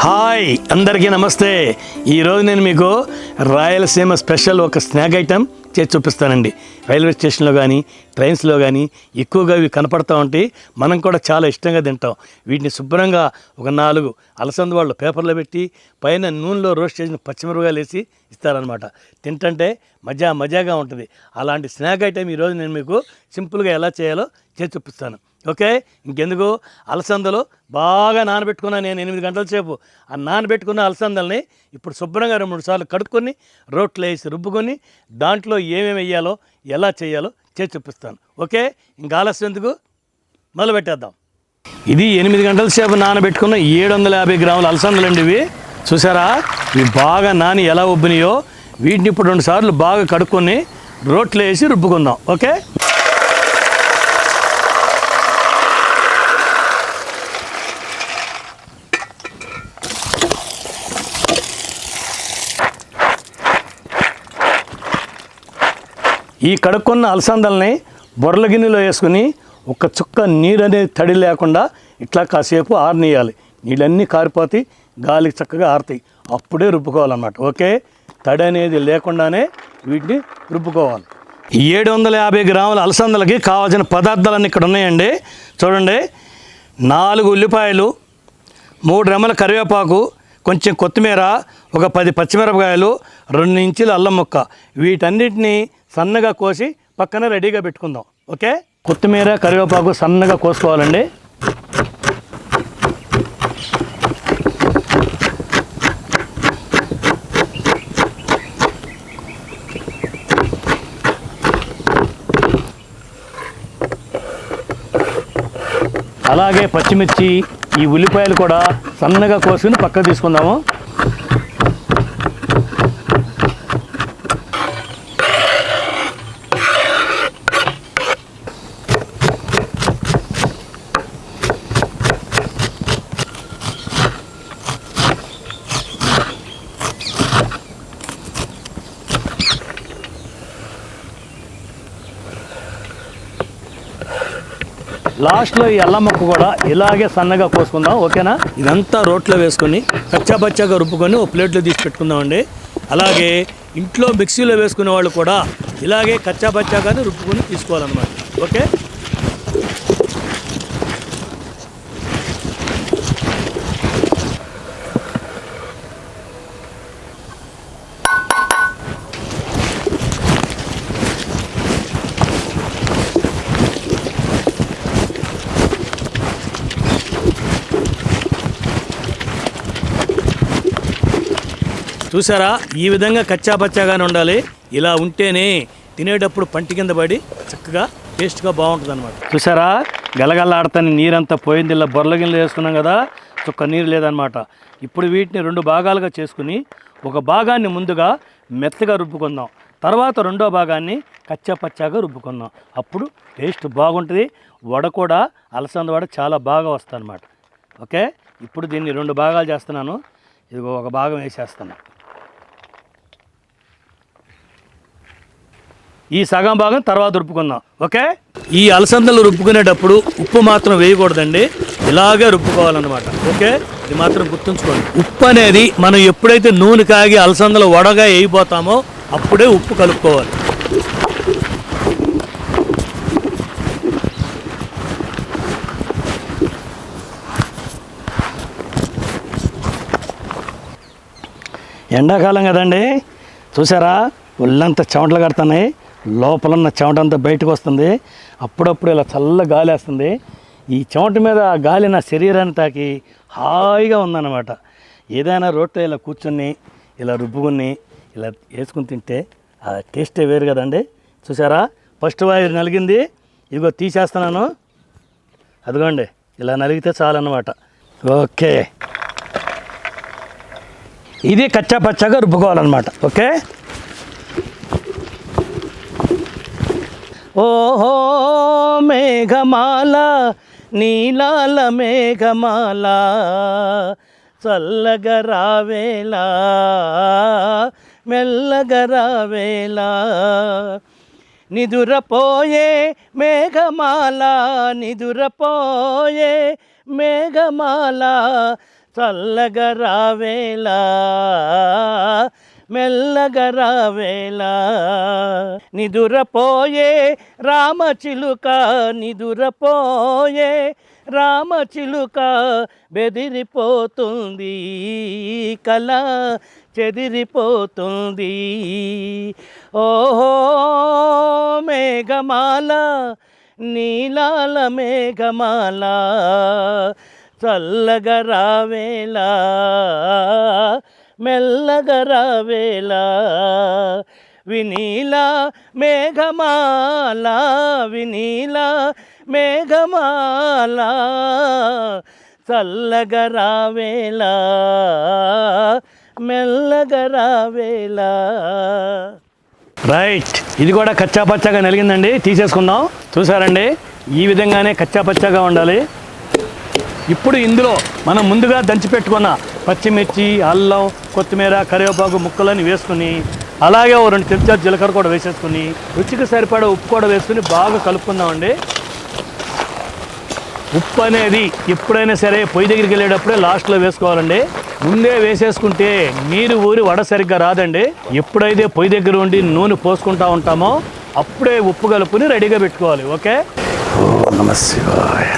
Hi అందరికీ నమస్తే. ఈరోజు నేను మీకు రాయలసీమ స్పెషల్ ఒక స్నాక్ ఐటెం చేసి చూపిస్తానండి. రైల్వే స్టేషన్లో కానీ ట్రైన్స్లో కానీ ఎక్కువగా ఇవి కనపడతా ఉంటాయి. మనం కూడా చాలా ఇష్టంగా తింటాం. వీటిని శుభ్రంగా ఒక 4 అలసంద వాళ్ళు పేపర్లో పెట్టి పైన నూనెలో రోస్ట్ చేసిన పచ్చిమిరపకాయలు వేసి ఇస్తారనమాట. తింటుంటే మజాగా ఉంటుంది. అలాంటి స్నాక్ ఐటెం ఈరోజు నేను మీకు సింపుల్గా ఎలా చేయాలో చేసి చూపిస్తాను. ఓకే, ఇంకెందుకు, అలసందలు బాగా నానబెట్టుకున్నాను నేను 8 గంటల సేపు. ఆ నానబెట్టుకున్న అలసందల్ని ఇప్పుడు శుభ్రంగా 2-3 సార్లు కడుక్కొని రోట్లో వేసి రుబ్బుకొని దాంట్లో ఏమేమి వేయాలో ఎలా చేయాలో చేసి చూపిస్తాను. ఓకే, ఇంకా ఆలస్యం ఎందుకు, మొదలు పెట్టేద్దాం. ఇది 8 గంటల సేపు నానబెట్టుకున్న 750 గ్రాముల అలసందలండి. ఇవి చూసారా, ఇవి బాగా నాని ఎలా ఉబ్బినాయో. వీటిని ఇప్పుడు 2 సార్లు బాగా కడుక్కొని రోట్లో వేసి రుబ్బుకుందాం. ఓకే, ఈ కడుక్కున్న అలసందల్ని బొర్ల గిన్నెలో వేసుకుని ఒక చుక్క నీరు అనేది తడి లేకుండా ఇట్లా కాసేపు ఆరనీయాలి. నీళ్ళన్నీ కారిపోతాయి, గాలికి చక్కగా ఆరుతాయి. అప్పుడే రుబ్బుకోవాలన్నమాట. ఓకే, తడి అనేది లేకుండానే వీటిని రుబ్బుకోవాలి. 750 గ్రాముల అలసందలకి కావాల్సిన పదార్థాలన్నీ ఇక్కడ ఉన్నాయండి. చూడండి, 4 ఉల్లిపాయలు, 3 రెమ్మల కరివేపాకు, కొంచెం కొత్తిమీర, ఒక 10 పచ్చిమిరపకాయలు, 2 ఇంచుల అల్లం ముక్క. వీటన్నిటిని సన్నగా కోసి పక్కన రెడీగా పెట్టుకుందాం. ఓకే, కొత్తిమీర కరివేపాకు సన్నగా కోసుకోవాలండి. అలాగే పచ్చిమిర్చి, ఈ ఉల్లిపాయలు కూడా సన్నగా కోసుకుని పక్కకు తీసుకుందాము. లాస్ట్లో ఈ అల్లం ముక్క కూడా ఇలాగే సన్నగా కోసుకుందాం. ఓకేనా, ఇదంతా రోట్లో వేసుకొని కచ్చాపచ్చాగా రుబ్బుకొని ఓ ప్లేట్లో తీసి పెట్టుకుందామండి. అలాగే ఇంట్లో మిక్సీలో వేసుకునే వాళ్ళు కూడా ఇలాగే కచ్చాపచ్చాగానే రుబ్బుకొని తీసుకోవాలన్నమాట. ఓకే, చూసారా, ఈ విధంగా కచ్చాపచ్చాగానే ఉండాలి. ఇలా ఉంటేనే తినేటప్పుడు పంటి కింద పడి చక్కగా టేస్ట్గా బాగుంటుంది అనమాట. చూసారా, గలగల్లాడుతాని నీరంతా పోయింది. ఇలా బొర్ల గిన్నెలు వేసుకున్నాం కదా, చుక్క నీరు లేదనమాట. ఇప్పుడు వీటిని 2 భాగాలుగా చేసుకుని ఒక భాగాన్ని ముందుగా మెత్తగా రుబ్బుకుందాం. తర్వాత రెండో భాగాన్ని కచ్చాపచ్చాగా రుబ్బుకుందాం. అప్పుడు టేస్ట్ బాగుంటుంది. వడ కూడా, అలసంద వడ చాలా బాగా వస్తుంది అనమాట. ఓకే, ఇప్పుడు దీన్ని 2 భాగాలు చేస్తున్నాను. ఇదిగో ఒక భాగం వేసేస్తాను. ఈ సగం భాగం తర్వాత రుబ్బుకుందాం. ఓకే, ఈ అలసందలు రుబ్బుకునేటప్పుడు ఉప్పు మాత్రం వేయకూడదండి, ఇలాగే రుబ్బుకోవాలన్నమాట. ఓకే, ఇది మాత్రం గుర్తుంచుకోండి. ఉప్పు అనేది మనం ఎప్పుడైతే నూనె కాగి అలసందలు వడగా వేయిపోతామో అప్పుడే ఉప్పు కలుపుకోవాలి. ఎండాకాలం కదండి, చూసారా, ఒళ్ళంతా చెమటలు కడుతున్నాయి. లోపల ఉన్న చెమట అంతా బయటకు వస్తుంది. అప్పుడప్పుడు ఇలా చల్ల గాలి వేస్తుంది. ఈ చెమట మీద గాలి నా శరీరాన్ని తాకి హాయిగా ఉందన్నమాట. ఏదైనా రోట్లో ఇలా కూర్చొని ఇలా రుబ్బుకొని ఇలా వేసుకుని తింటే ఆ టేస్టే వేరు కదండి. చూసారా, ఫస్ట్ వాయి నలిగింది, ఇదిగో తీసేస్తున్నాను. అదిగోండి, ఇలా నలిగితే చాలన్నమాట. ఓకే, ఇది కచ్చాపచ్చాగా రుబ్బుకోవాలన్నమాట. ఓకే, ఓహో మేఘమాల, నీలాల మేఘమాల, చల్లగా రావేలా, మెల్లగా రావేలా, నిదురపోయే మేఘమాల, నిదురపోయే మేఘమాల, చల్లగా రావేలా మెల్లగా రావేలా నిదురపోయే రామచిలుక నిదురపోయే రామచిలుక బెదిరిపోతుంది కల చెదిరిపోతుంది ఓహో మేఘమాల నీలాల మేఘమాల చల్లగా రావేలా మెల్లగా రావేలా వినీల మేఘమాల వినీల మేఘమాల చల్లగా రావేలా మెల్లగా రావేలా. రైట్, ఇది కూడా కచ్చాపచ్చాగా నలిగిందండి, తీసేసుకుందాం. చూసారండి, ఈ విధంగానే కచ్చాపచ్చాగా ఉండాలి. ఇప్పుడు ఇందులో మనం ముందుగా దంచి పెట్టుకున్న పచ్చిమిర్చి, అల్లం, కొత్తిమీర, కరివేపాకు ముక్కలని వేసుకుని, అలాగే ఓ 2 చెంచాలు జీలకర్ర కూడా వేసేసుకుని, రుచికి సరిపడా ఉప్పు కూడా వేసుకుని బాగా కలుపుకుందామండి. ఉప్పు అనేది ఎప్పుడైనా సరే పొయ్యి దగ్గరికి వెళ్ళేటప్పుడే లాస్ట్లో వేసుకోవాలండి. ముందే వేసేసుకుంటే నీరు ఊరి వడ సరిగ్గా రాదండి. ఎప్పుడైతే పొయ్యి దగ్గర ఉండి నూనె పోసుకుంటా ఉంటామో అప్పుడే ఉప్పు కలుపుని రెడీగా పెట్టుకోవాలి. ఓకే. ఓం నమః శివాయ.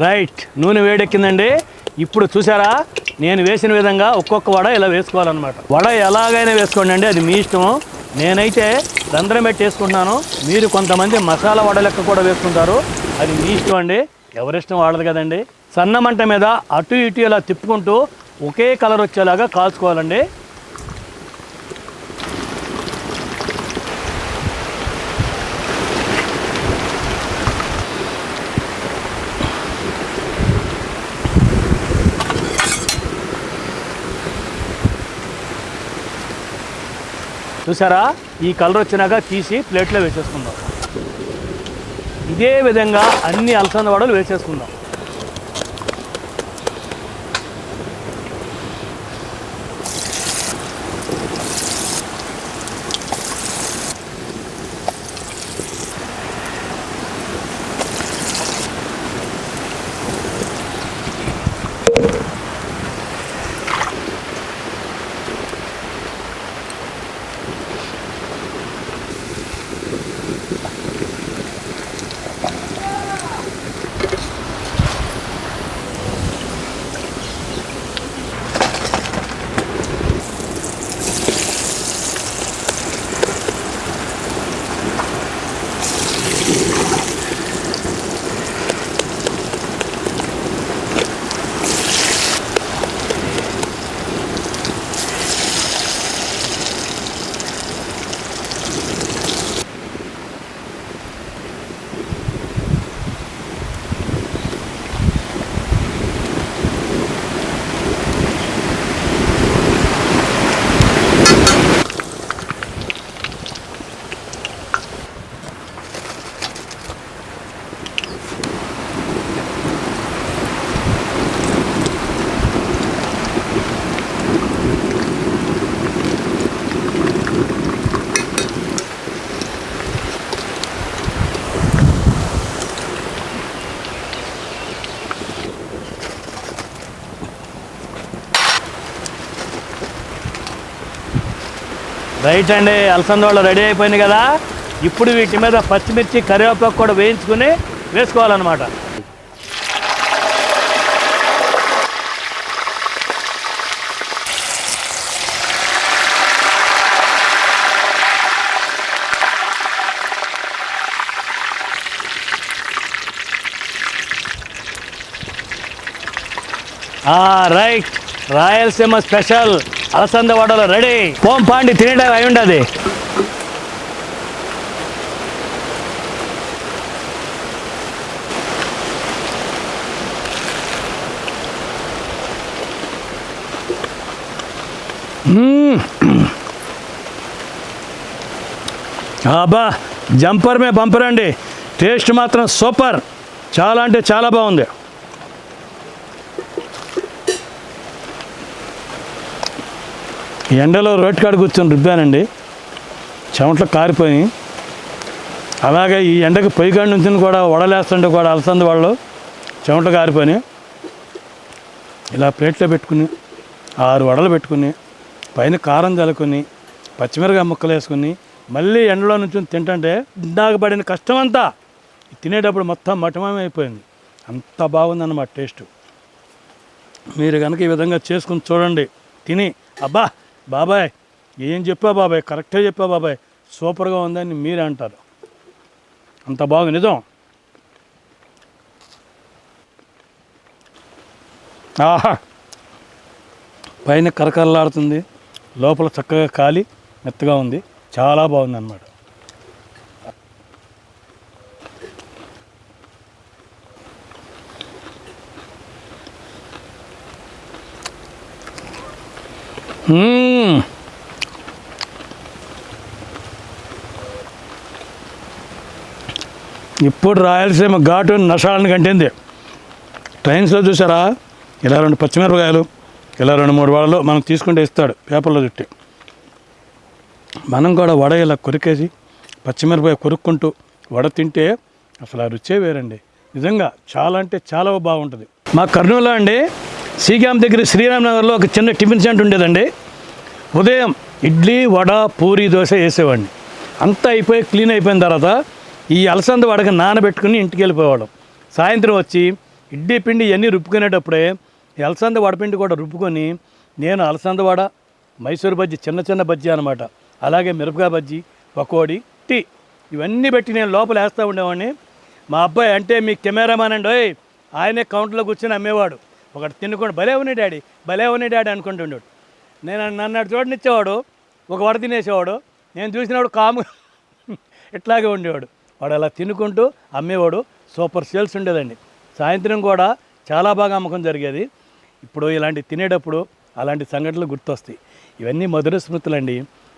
రైట్, నూనె వేడెక్కిందండి. ఇప్పుడు చూసారా, నేను వేసిన విధంగా ఒక్కొక్క వడ ఇలా వేసుకోవాలన్నమాట. వడ ఎలాగైనా వేసుకోండి అండి, అది మీ ఇష్టము. నేనైతే రంధ్రం పెట్టి వేసుకుంటున్నాను. మీరు కొంతమంది మసాలా వడ లెక్క కూడా వేసుకుంటారు, అది మీ ఇష్టం అండి, ఎవరిష్టం వాడదు కదండి. సన్న మంట మీద అటు ఇటు ఇలా తిప్పుకుంటూ ఒకే కలర్ వచ్చేలాగా కాల్చుకోవాలండి. చూసారా, ఈ కలర్ వచ్చినాక తీసి ప్లేట్లో వేసేసుకుందాం. ఇదే విధంగా అన్ని అలసంద వడలు వేసేసుకుందాం. రైట్ అండి, అలసంద వాళ్ళు రెడీ అయిపోయింది కదా. ఇప్పుడు వీటి మీద పచ్చిమిర్చి, కరివేపాకు కూడా వేయించుకుని వేసుకోవాలన్నమాట. రైట్, రాయలసీమ స్పెషల్ అలసంద వడలు రెడీ. పోం పాండి, తినేటవి అయి ఉండదు. అబ్బా, జంపర్ మే బంపర్ అండి. టేస్ట్ మాత్రం సూపర్, చాలా అంటే చాలా బాగుంది. ఎండలో రోడ్ కాడ కూర్చొని రుబ్బానండి. చెమటలు కారిపోయి అలాగే ఈ ఎండకి పొయ్యికాడి నుంచి కూడా వడలేస్తుంటే కూడా అలసంద వాళ్ళు చెమటలు కారిపోయి ఇలా ప్లేట్లో పెట్టుకుని 6 వడలు పెట్టుకుని పైన కారం చల్లుకొని పచ్చిమిరకాయ ముక్కలు వేసుకుని మళ్ళీ ఎండలో నుంచి తింటుంటే ఇందాక పడిన కష్టం అంతా తినేటప్పుడు మొత్తం మటమయం అయిపోయింది. అంత బాగుందన్నమాట టేస్ట్. మీరు కనుక ఈ విధంగా చేసుకుని చూడండి, తిని అబ్బా బాబాయ్ ఏం చెప్పావు బాబాయ్, కరెక్టే చెప్పావు బాబాయ్, సూపర్గా ఉందని మీరే అంటారు. అంత బాగుంది నిజం. ఆహా, పైన కరకరలాడుతుంది, లోపల చక్కగా కాలి మెత్తగా ఉంది, చాలా బాగుంది అన్నమాట. ఇప్పుడు రాయలసీమ ఘాటు నషాలను కంటింది. ట్రైన్స్లో చూసారా, ఇలా 2 పచ్చిమిరపకాయలు, ఇలా 2-3 వడలు మనం తీసుకుంటే ఇస్తాడు పేపర్లో చుట్టి. మనం కూడా వడ ఇలా కొరికేసి పచ్చిమిరపకాయ కొరుక్కుంటూ వడ తింటే అసలు ఆ రుచే వేరండి. నిజంగా చాలా అంటే చాలా బాగుంటుంది. మా కర్నూలులో అండి సి క్యాంప్ దగ్గర శ్రీరామనగర్లో ఒక చిన్న టిఫిన్ సెంటర్ ఉండేదండి. ఉదయం ఇడ్లీ, వడ, పూరి, దోశ వేసేవాడిని. అంతా అయిపోయి క్లీన్ అయిపోయిన తర్వాత ఈ అలసంద వడకి నానబెట్టుకుని ఇంటికి వెళ్ళిపోయేవాళ్ళం. సాయంత్రం వచ్చి ఇడ్లీ పిండి ఇవన్నీ రుబ్బుకునేటప్పుడే ఈ అలసంద వడపిండి కూడా రుబ్బుకొని నేను అలసంద వడ, మైసూరు బజ్జీ, చిన్న చిన్న బజ్జీ అనమాట, అలాగే మిరపకాయ బజ్జీ, పకోడీ, టీ ఇవన్నీ పెట్టి నేను లోపల వేస్తూ ఉండేవాడిని. మా అబ్బాయి అంటే మీ కెమెరామాన్ అండి, ఆయనే కౌంటర్లో కూర్చొని అమ్మేవాడు. ఒకటి తినుకోండి, భలే ఉన్నాయి డాడీ, భలే ఉన్నాయి డాడీ అనుకుంటుండేవాడు. నన్ను చూడనిచ్చేవాడు, ఒక వడ తినేసేవాడు, నేను చూసినవాడు కాము ఇట్లాగే ఉండేవాడు. వాడు అలా తినుకుంటూ అమ్మేవాడు. సూపర్ సేల్స్ ఉండేదండి. సాయంత్రం కూడా చాలా బాగా అమ్మకం జరిగేది. ఇప్పుడు ఇలాంటి తినేటప్పుడు అలాంటి సంఘటనలు గుర్తొస్తాయి. ఇవన్నీ మధుర స్మృతులు అండి.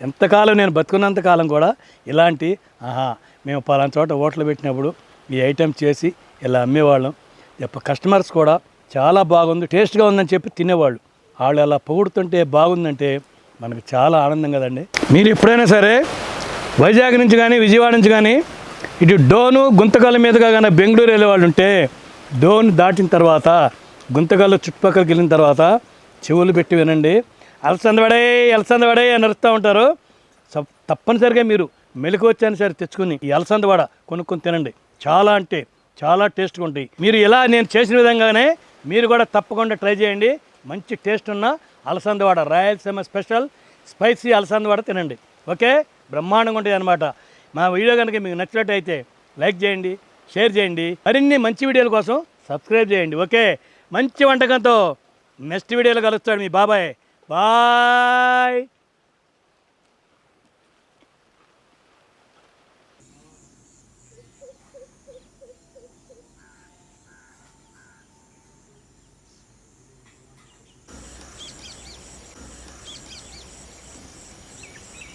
ఎంతకాలం నేను బతుకున్నంతకాలం కూడా ఇలాంటి మేము పలానా చోట హోటల్ పెట్టినప్పుడు ఈ ఐటెం చేసి ఇలా అమ్మేవాళ్ళం. కస్టమర్స్ కూడా చాలా బాగుంది, టేస్ట్గా ఉందని చెప్పి తినేవాళ్ళు. వాళ్ళు అలా పొగుడుతుంటే బాగుందంటే మనకు చాలా ఆనందం కదండి. మీరు ఎప్పుడైనా సరే వైజాగ్ నుంచి కానీ విజయవాడ నుంచి కానీ ఇటు డోను గుంతకల్ మీదుగా కానీ బెంగళూరు వెళ్ళే వాళ్ళు ఉంటే డోన్ దాటిన తర్వాత గుంతకల్ చుట్టుపక్కలకి వెళ్ళిన తర్వాత చెవులు పెట్టి వినండి. అలసంద వడే అని అరుస్తూ ఉంటారు. తప్పనిసరిగా మీరు మెలకు వచ్చాను సరే తెచ్చుకుని ఈ అలసంద వడ కొనుక్కొని తినండి. చాలా అంటే చాలా టేస్ట్గా ఉంటాయి. మీరు ఇలా నేను చేసిన విధంగానే మీరు కూడా తప్పకుండా ట్రై చేయండి. మంచి టేస్ట్ ఉన్న అలసంద వడ, రాయలసీమ స్పెషల్ స్పైసీ అలసంద వడ తినండి. ఓకే, బ్రహ్మాండంగా ఉంటుంది అనమాట. మా వీడియో కనుక మీకు నచ్చినట్టయితే లైక్ చేయండి, షేర్ చేయండి. మరిన్ని మంచి వీడియోల కోసం సబ్స్క్రైబ్ చేయండి. ఓకే, మంచి వంటకంతో నెక్స్ట్ వీడియోలో కలుస్తాడు మీ బాబాయ్. బాయ్.